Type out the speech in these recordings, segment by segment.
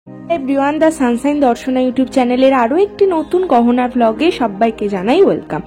Everyone, the Sunshine Darshana YouTube চ্যানেলের আরও একটি নতুন গহনার ব্লগে সবাইকে জানাই ওয়েলকাম।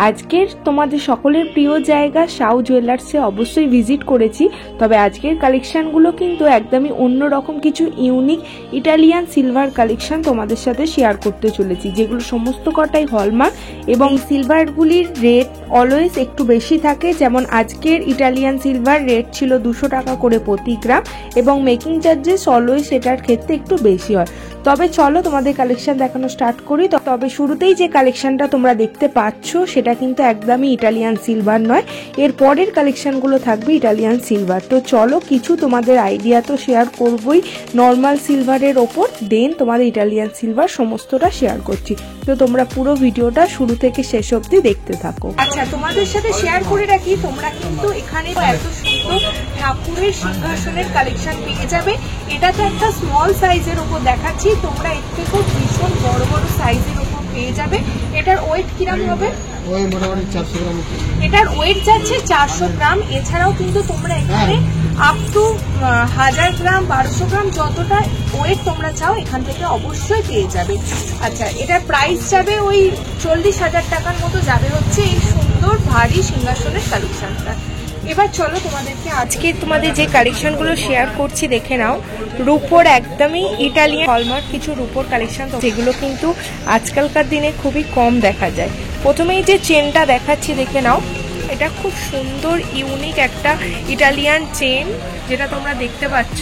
আজকের তোমাদের সকলের প্রিয় জায়গা সাউ জুয়েলার্সে অবশ্যই ভিজিট করেছি, তবে আজকের কালেকশানগুলো কিন্তু একদমই অন্যরকম কিছু ইউনিক ইটালিয়ান সিলভার কালেকশান তোমাদের সাথে শেয়ার করতে চলেছি, যেগুলো সমস্ত কটাই হলমার্ক এবং সিলভারগুলির রেট অলওয়েজ একটু বেশি থাকে। যেমন আজকের ইটালিয়ান সিলভার রেট ছিল 200 টাকা করে প্রতি গ্রাম এবং মেকিং চার্জেস অলওয়েজ এটার ক্ষেত্রে একটু বেশি হয়। তবে চলো তোমাদের কালেকশন দেখানো স্টার্ট করি। তবে শুরুতেই যে কালেকশনটা তোমরা দেখতে পাচ্ছ সেটা কিন্তু একদমই ইটালিয়ান সিলভার নয়, এর পরের কালেকশনগুলো থাকবে ইটালিয়ান সিলভার। তো চলো কিছু তোমাদের আইডিয়া তো শেয়ার করবই নর্মাল সিলভারের ওপর, দেন তোমাদের ইটালিয়ান সিলভার সমস্তটা শেয়ার করছি। তো তোমরা পুরো ভিডিওটা শুরু থেকে শেষ অবধি দেখতে থাকো। আচ্ছা, তোমাদের সাথে শেয়ার করে রাখি, তোমরা কিন্তু এখানে এত সুন্দর ঠাকুরের সিংহাসনের কালেকশন পেয়ে যাবে। এটা তো একটা স্মল সাইজের উপর দেখাচ্ছি, তোমরা এর থেকেও ভীষণ বড় বড় সাইজের উপর পেয়ে যাবে। এটার ওয়েট কিরকম হবে? মোটামুটি 400 গ্রাম। এটার ওয়েট যাচ্ছে 400 গ্রাম। এছাড়াও কিন্তু তোমরা এখানে আপ টু 1000 গ্রাম 1200 গ্রাম যতটা ওয়েট তোমরা চাও এখান থেকে অবশ্যই পেয়ে যাবে। আচ্ছা, এটার প্রাইস যাবে ওই 40,000 টাকার মতো যাবে হচ্ছে এই সুন্দর ভারী সিংহাসনের কালেকশনটা। এবার চলো তোমাদেরকে আজকে তোমাদের যে কালেকশনগুলো শেয়ার করছি দেখে নাও। রূপোর একদমই ইটালিয়ান হলমার্ক কিছু রূপোর কালেকশন, যেগুলো কিন্তু আজকালকার দিনে খুবই কম দেখা যায়। প্রথমেই যে চেনটা দেখাচ্ছি দেখে নাও, এটা খুব সুন্দর ইউনিক একটা ইটালিয়ান চেন যেটা তোমরা দেখতে পাচ্ছ।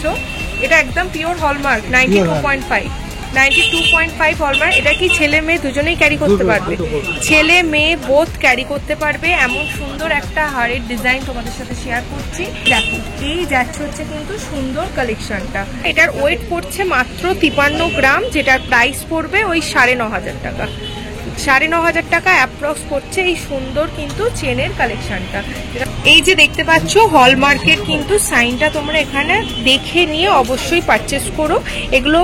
এটা একদম পিওর হলমার্ক 92.5 হলমার্ক। এটা কি ছেলে মেয়ে দুজনেই ক্যারি করতে পারবে? ছেলে মেয়ে বোথ ক্যারি করতে পারবে। এমন সুন্দর একটা হারের ডিজাইন তোমাদের সাথে শেয়ার করছি। দেখো, এই যাচ্ছে হচ্ছে কিন্তু সুন্দর কালেকশনটা। এটার ওয়েট পড়ছে মাত্র 53 গ্রাম, যেটার প্রাইস পড়বে ওই 9,500 টাকা। 9,500 টাকা অ্যাপ্রক্স পড়ছে এই সুন্দর কিন্তু চেনের কালেকশনটা। এই যে দেখতে পাচ্ছ হলমার্কের কিন্তু সাইনটা তোমরা এখানে দেখে নিয়ে অবশ্যই পারচেস করো। এগুলো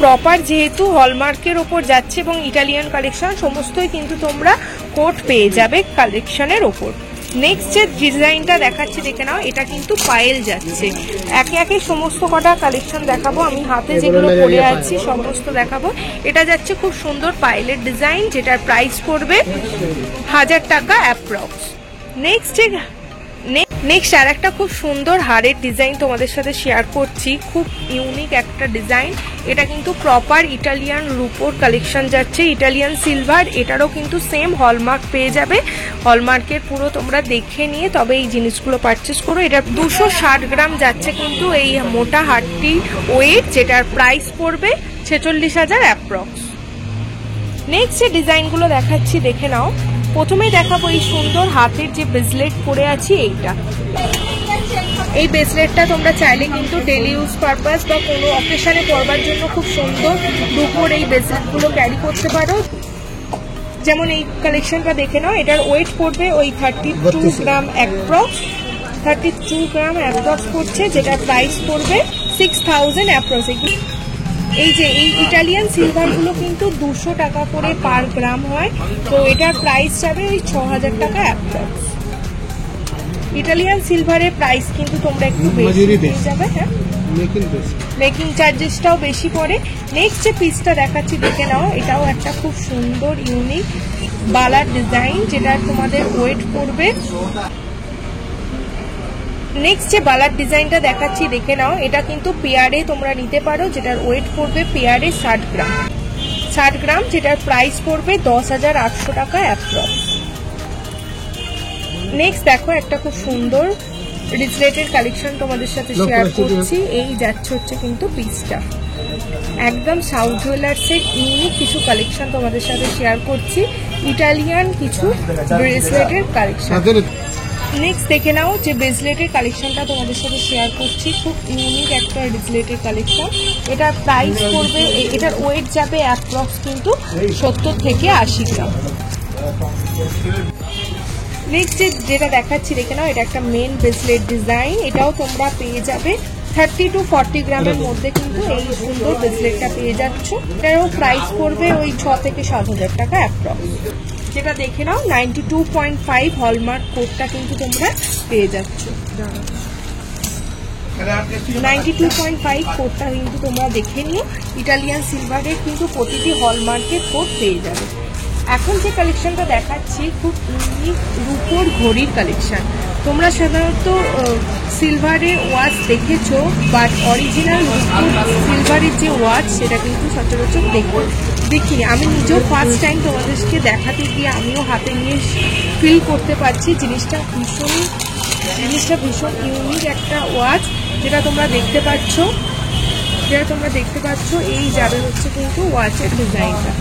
প্রপার যেহেতু হলমার্কের ওপর যাচ্ছে এবং ইটালিয়ান কালেকশন সমস্তই কিন্তু তোমরা কোট পেয়ে যাবে কালেকশনের ওপর। নেক্সট যে ডিজাইনটা দেখাচ্ছি দেখে নাও, এটা কিন্তু পায়েল যাচ্ছে। একে একে সমস্ত কটা কালেকশন দেখাবো, আমি হাতে যেগুলো পরে আছি সমস্ত দেখাবো। এটা যাচ্ছে খুব সুন্দর পায়েলের ডিজাইন, যেটার প্রাইস পড়বে 1000 টাকা অ্যাপ্রক্স। নেক্সট আর একটা খুব সুন্দর হারের ডিজাইন তোমাদের সাথে শেয়ার করছি, খুব ইউনিক একটা ডিজাইন। এটা কিন্তু প্রপার ইটালিয়ান রূপোর কালেকশন যাচ্ছে, ইটালিয়ান সিলভার। এটারও কিন্তু সেম হলমার্ক পেয়ে যাবে। হলমার্কের পুরো তোমরা দেখে নিয়ে তবে এই জিনিসগুলো পারচেস করো। এটা 260 গ্রাম যাচ্ছে কিন্তু এই মোটা হারটি ওয়েট, যেটার প্রাইস পড়বে 46,000 অ্যাপ্রক্স। নেক্সট যে ডিজাইনগুলো দেখাচ্ছি দেখে নাও। প্রথমেই দেখাবো এই সুন্দর হাতের যে ব্রেসলেট পরে আছি এইটা। এই ব্রেসলেটটা তোমরা চাইলে কিন্তু ডেলি ইউজ পারপাস বা কোনো অকেশনে পরবার জন্য খুব সুন্দর রূপোর এই ব্রেসলেটগুলো ক্যারি করতে পারো। যেমন এই কালেকশনটা দেখে নাও, এটার ওয়েট পড়বে ওই 32 গ্রাম অ্যাপ্রক্স। 32 গ্রাম অ্যাপ্রক্স পড়ছে, যেটার প্রাইস পড়বে 6,000 অ্যাপ্রক্স। এই যে এই ইটালিয়ান সিলভারগুলো কিন্তু 200 টাকা করে পার গ্রাম হয়, তো এটার প্রাইস যাবে ওই 6,000 টাকা অ্যাপ্রক্স। ইটালিয়ান সিলভারের প্রাইস কিন্তু তোমরা একটু বেশি পেয়ে যাবে। হ্যাঁ, মেকিং চার্জেসটাও বেশি পড়ে। নেক্সট যে পিসটা দেখাচ্ছি দেখে নাও, এটাও একটা খুব সুন্দর ইউনিক বালার ডিজাইন, যেটার তোমাদের ওয়েট পড়বে। নেক্সট যে বালার ডিজাইনটা দেখাচ্ছি দেখে নাও, এটা কিন্তু পেয়ারে তোমরা নিতে পারো, যেটার ওয়েট পড়বে পেয়ারে 60 গ্রাম, যেটার প্রাইস পড়বে 10,800 টাকা অ্যাপ্রক্স। নেক্সট দেখো একটা খুব সুন্দর রিজলেটের কালেকশন তোমাদের সাথে শেয়ার করছি। এই যাচ্ছে হচ্ছে কিন্তু পিসটা একদম সাউ জুয়েলার্সের ইউনিক কিছু কালেকশন তোমাদের সাথে শেয়ার করছি, ইটালিয়ান কিছু ব্রেসলেটের কালেকশন। নেক্সট দেখে নাও যে ব্রেসলেটের কালেকশনটা তোমাদের সাথে শেয়ার করছি, খুব ইউনিক একটা ব্রেসলেটের কালেকশন। এটার প্রাইস পড়বে, এটার ওয়েট যাবে অ্যাপ্রক্স কিন্তু 70 থেকে 80 গ্রাম। নেক্সট যেটা দেখাচ্ছি দেখে নাও, এটা একটা মেন ব্রেসলেট ডিজাইন। এটাও তোমরা পেয়ে যাবে 30 to 40 গ্রামের মধ্যে কিন্তু এই সুন্দর ব্রেসলেটটা পেয়ে যাচ্ছ। এটারও প্রাইস পড়বে ওই 6 থেকে 7,000 টাকা অ্যাপ্রক্স। যেটা দেখে নাও 92.5 হলমার্ক কোডটা কিন্তু তোমরা পেয়ে যাচ্ছ। 92.5 কোডটা কিন্তু তোমরা দেখে নিও। ইটালিয়ান সিলভারের কিন্তু প্রতিটি হলমার্কের কোড পেয়ে যাবে। এখন যে কালেকশনটা দেখাচ্ছি খুব ইউনিক রূপোর ঘড়ির কালেকশন। তোমরা সাধারণত সিলভারের ওয়াচ দেখেছো, বাট অরিজিনাল সিলভারের যে ওয়াচ সেটা কিন্তু সচরাচর দেখিনি। আমি নিজেও ফার্স্ট টাইম তোমাদেরকে দেখাতে গিয়ে আমিও হাতে নিয়ে ফিল করতে পারছি জিনিসটা ভীষণ ইউনিক একটা ওয়াচ, যেটা তোমরা দেখতে পাচ্ছ। এই যাবে হচ্ছে কিন্তু ওয়াচের ডিজাইনটা।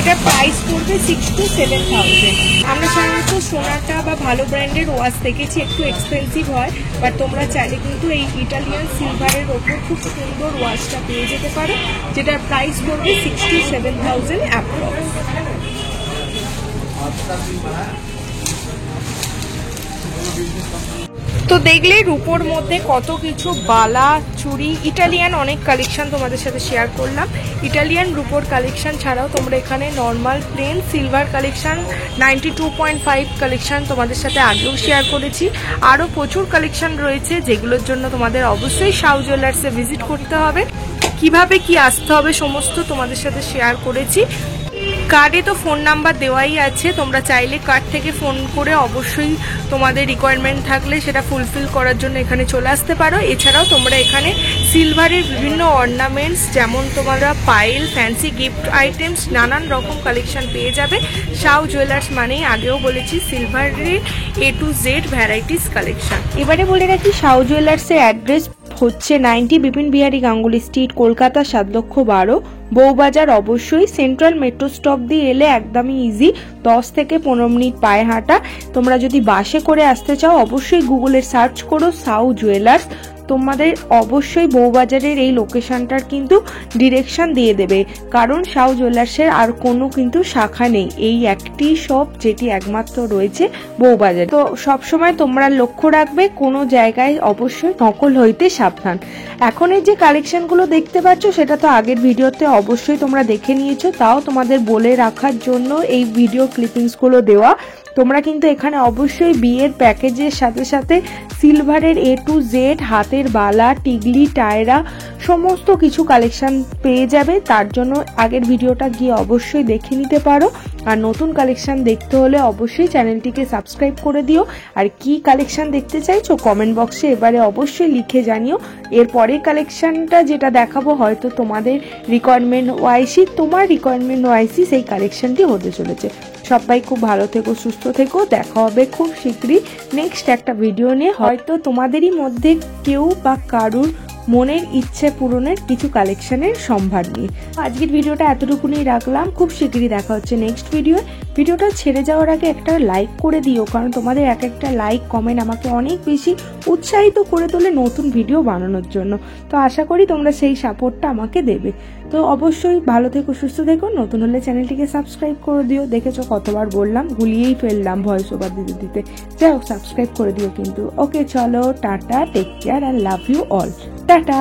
এটা প্রাইস পড়বে 6 to 7,000। আমরা সাধারণত সোনাটা বা ভালো ব্র্যান্ডের ওয়াচ দেখেছি, একটু এক্সপেন্সিভ হয়, বাট তোমরা চাইলে কিন্তু এই ইটালিয়ান সিলভারের ওপর খুব সুন্দর ওয়াচটা পেয়ে যেতে পারো, যেটার প্রাইস পড়বে 6 to 7,000 অ্যাপ্রক্স। তো দেখলে রূপোর মধ্যে কত কিছু বালা, চুড়ি, ইটালিয়ান অনেক কালেকশন তোমাদের সাথে শেয়ার করলাম। ইটালিয়ান রূপোর কালেকশন ছাড়াও তোমরা এখানে normal plain silver collection 92.5 collection তোমাদের সাথে আগেও শেয়ার করেছি। আরও প্রচুর কালেকশন রয়েছে, যেগুলোর জন্য তোমাদের অবশ্যই সাউ জুয়েলার্সে ভিজিট করতে হবে। কিভাবে কি আসতে হবে সমস্ত তোমাদের সাথে শেয়ার করেছি। কার্ডে তো ফোন নাম্বার দেওয়াই আছে, তোমরা চাইলে কার্ড থেকে ফোন করে অবশ্যই তোমাদের রিকোয়ারমেন্ট থাকলে সেটা ফুলফিল করার জন্য এখানে চলে আসতে পারো। এছাড়াও তোমরা এখানে সিলভারের বিভিন্ন অর্নামেন্টস, যেমন তোমরা পাইল, ফ্যান্সি গিফট আইটেমস, নানান রকম কালেকশন পেয়ে যাবে। সাউ জুয়েলার্স মানেই আগেও বলেছি সিলভারের A to Z varieties collection. এবারে বলে রাখি সাউ জুয়েলার্সের অ্যাড্রেস হচ্ছে 90 বিপিন বিহারী গাঙ্গুলি স্ট্রিট, কলকাতা 7,12,000, বউবাজার। অবশ্যই সেন্ট্রাল মেট্রো স্টপ দিয়ে এলে একদমই ইজি, 10 থেকে 15 মিনিট পায়ে হাঁটা। তোমরা যদি বাসে করে আসতে চাও অবশ্যই গুগলে সার্চ করো সাউ জুয়েলার্স, তোমাদের অবশ্যই বউবাজারের এই লোকেশনটার কিন্তু ডিরেকশন দিয়ে দেবে, কারণ সাউ জুয়েলার্সের আর কোনো কিন্তু শাখা নেই, এই একটি শপ যেটি একমাত্র রয়েছে বউবাজার। তো সবসময় তোমরা লক্ষ্য রাখবে কোনো জায়গায় অবশ্যই নকল হইতে সাবধান। এখন এই যে কালেকশনগুলো দেখতে পাচ্ছ সেটা তো আগের ভিডিওতে অবশ্যই তোমরা দেখে নিয়েছো, তাও তোমাদের বলে রাখার জন্য এই ভিডিও ক্লিপিংসগুলো দেওয়া। তোমরা কিন্তু এখানে অবশ্যই বিয়ের প্যাকেজের সাথে সাথে সিলভারের A to Z, হাতের বালা, টিগলি, টায়রা সমস্ত কিছু কালেকশন পেয়ে যাবে। তার জন্য আগের ভিডিওটা গিয়ে অবশ্যই দেখে নিতে পারো। আর নতুন কালেকশন দেখতে হলে অবশ্যই চ্যানেলটিকে সাবস্ক্রাইব করে দিও। আর কি কালেকশন দেখতে চাইছো কমেন্ট বক্সে এবারে অবশ্যই লিখে জানিও। এর পরের কালেকশনটা যেটা দেখাবো হয়তো তোমাদের রিকোয়ারমেন্ট ওয়াইসই সেই কালেকশনটি হতে চলেছে। সবাই খুব ভালো থেকো, সুস্থ থেকো। দেখা হবে খুব শীঘ্রই নেক্সট একটা ভিডিও নিয়ে, হয়তো তোমাদেরই মধ্যে কেউ বা কারুর মনের ইচ্ছে পূরণের কিছু কালেকশনের সম্ভার নিয়ে। আজকের ভিডিওটা এতটুকুনি রাখলাম, খুব শীঘ্রই দেখা হচ্ছে নেক্সট ভিডিওটা ছেড়ে যাওয়ার আগে একটা লাইক করে দিও, কারণ তোমাদের এক একটা লাইক কমেন্ট আমাকে অনেক বেশি উৎসাহিত করে তোলে নতুন ভিডিও বানানোর জন্য। তো আশা করি তোমরা সেই সাপোর্টটা আমাকে দেবে। তো অবশ্যই ভালো থেকো, সুস্থ থেকো। নতুন হলে চ্যানেলটিকে সাবস্ক্রাইব করে দিও। দেখেছো কতবার বললাম, ভুলিয়েই ফেললাম ভয়েস ওভার দিতে। যাই হোক, সাবস্ক্রাইব করে দিও কিন্তু। ওকে, চলো, tata, take care and love you all. Tata.